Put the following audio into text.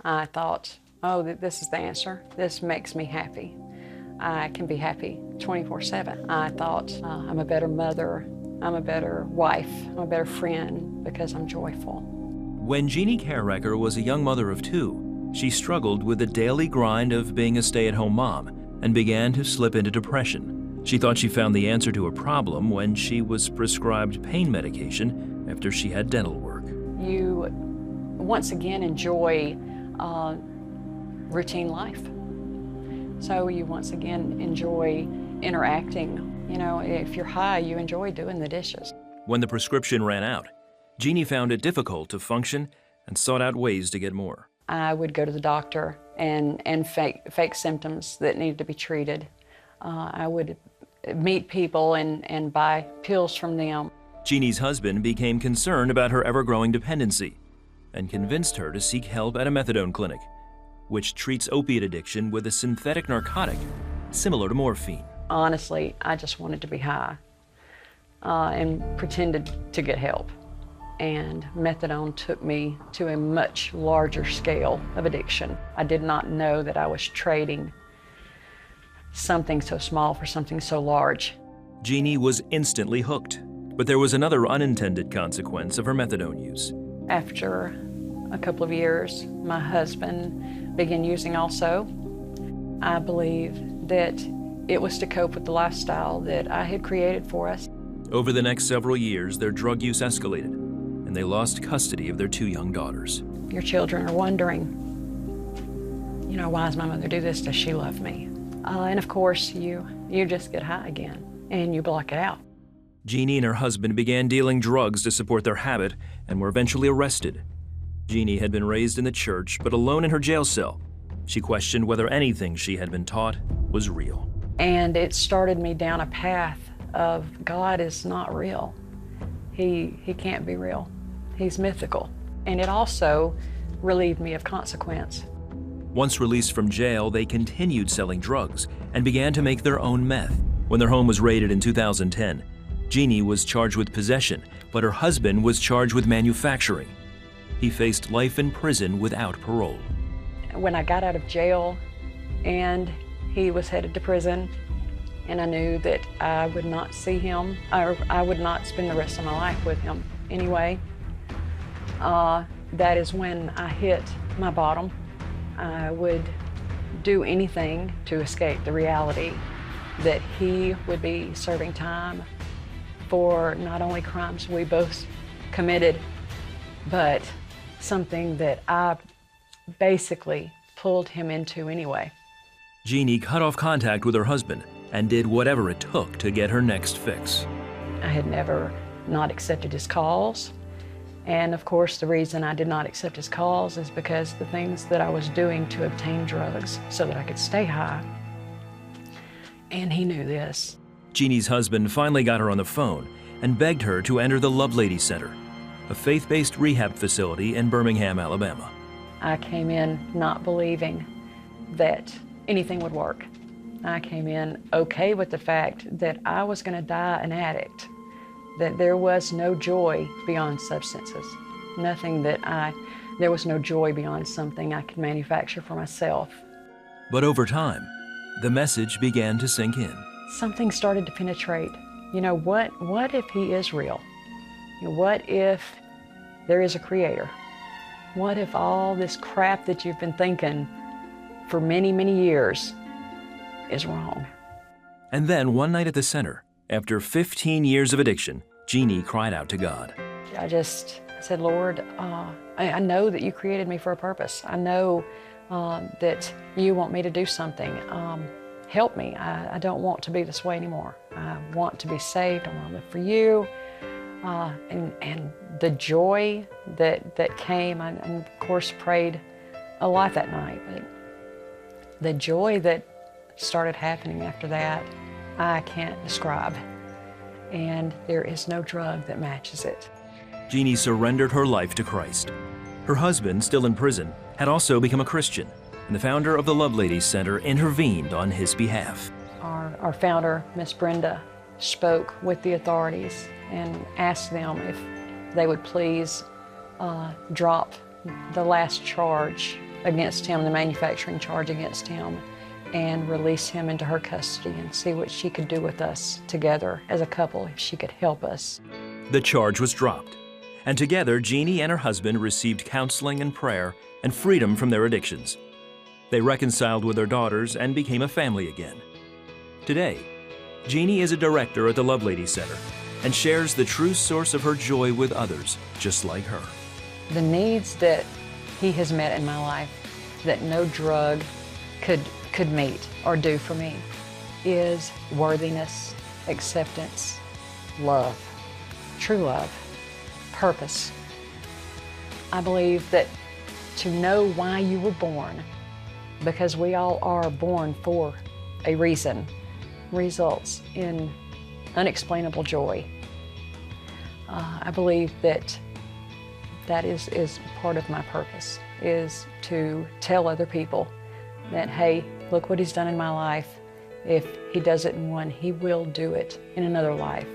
I thought, oh, this is the answer. This makes me happy. I can be happy 24/7. I thought, I'm a better mother, I'm a better wife, I'm a better friend because I'm joyful. When Jeanne Carrecker was a young mother of 2, she struggled with the daily grind of being a stay-at-home mom and began to slip into depression. She thought she found the answer to her problem when she was prescribed pain medication after she had dental work. You once again enjoy routine life. So you once again enjoy interacting. You know, if you're high, you enjoy doing the dishes. When the prescription ran out, Jeanne found it difficult to function and sought out ways to get more. I would go to the doctor and fake symptoms that needed to be treated. I would meet people and buy pills from them. Jeanne's husband became concerned about her ever-growing dependency and convinced her to seek help at a methadone clinic, which treats opiate addiction with a synthetic narcotic similar to morphine. Honestly, I just wanted to be high and pretended to get help. And methadone took me to a much larger scale of addiction. I did not know that I was trading something so small for something so large. Jeanne was instantly hooked, but there was another unintended consequence of her methadone use. After a couple of years, my husband began using also. I believe that it was to cope with the lifestyle that I had created for us. Over the next several years, their drug use escalated, and they lost custody of their 2 young daughters. Your children are wondering, you know, why does my mother do this? Does she love me? And of course, you just get high again, and you block it out. Jeanne and her husband began dealing drugs to support their habit and were eventually arrested. Jeanne had been raised in the church, but alone in her jail cell. She questioned whether anything she had been taught was real. And it started me down a path of God is not real. He can't be real. He's mythical. And it also relieved me of consequence. Once released from jail, they continued selling drugs and began to make their own meth. When their home was raided in 2010, Jeanne was charged with possession, but her husband was charged with manufacturing. He faced life in prison without parole. When I got out of jail and he was headed to prison, and I knew that I would not see him, or I would not spend the rest of my life with him anyway, that is when I hit my bottom. I would do anything to escape the reality that he would be serving time for not only crimes we both committed, but something that I basically pulled him into anyway. Jeanne cut off contact with her husband and did whatever it took to get her next fix. I had never not accepted his calls. And of course, the reason I did not accept his calls is because the things that I was doing to obtain drugs so that I could stay high. And he knew this. Jeanne's husband finally got her on the phone and begged her to enter the Lovelady Center, a faith-based rehab facility in Birmingham, Alabama. I came in not believing that anything would work. I came in okay with the fact that I was going to die an addict, that there was no joy beyond substances, there was no joy beyond something I could manufacture for myself. But over time, the message began to sink in. Something started to penetrate. You know, what if he is real? You know, what if there is a creator? What if all this crap that you've been thinking for many, many years is wrong? And then one night at the center, after 15 years of addiction, Jeanne cried out to God. I said, Lord, I know that you created me for a purpose. I know that you want me to do something. Help me. I don't want to be this way anymore. I want to be saved. I want to live for you. And the joy that came, I of course prayed a lot that night, but the joy that started happening after that, I can't describe. And there is no drug that matches it. Jeanne surrendered her life to Christ. Her husband, still in prison, had also become a Christian, and the founder of the Lovelady Center intervened on his behalf. Our founder, Miss Brenda, spoke with the authorities and asked them if they would please drop the last charge against him, the manufacturing charge against him, and release him into her custody and see what she could do with us together as a couple, if she could help us. The charge was dropped, and together Jeanne and her husband received counseling and prayer and freedom from their addictions. They reconciled with their daughters and became a family again. Today, Jeanne is a director at the Lovelady Center and shares the true source of her joy with others just like her. The needs that he has met in my life that no drug could meet or do for me is worthiness, acceptance, love, true love, purpose. I believe that to know why you were born, because we all are born for a reason, results in unexplainable joy. I believe that is part of my purpose, is to tell other people that, hey, look what he's done in my life. If he does it in one, he will do it in another life.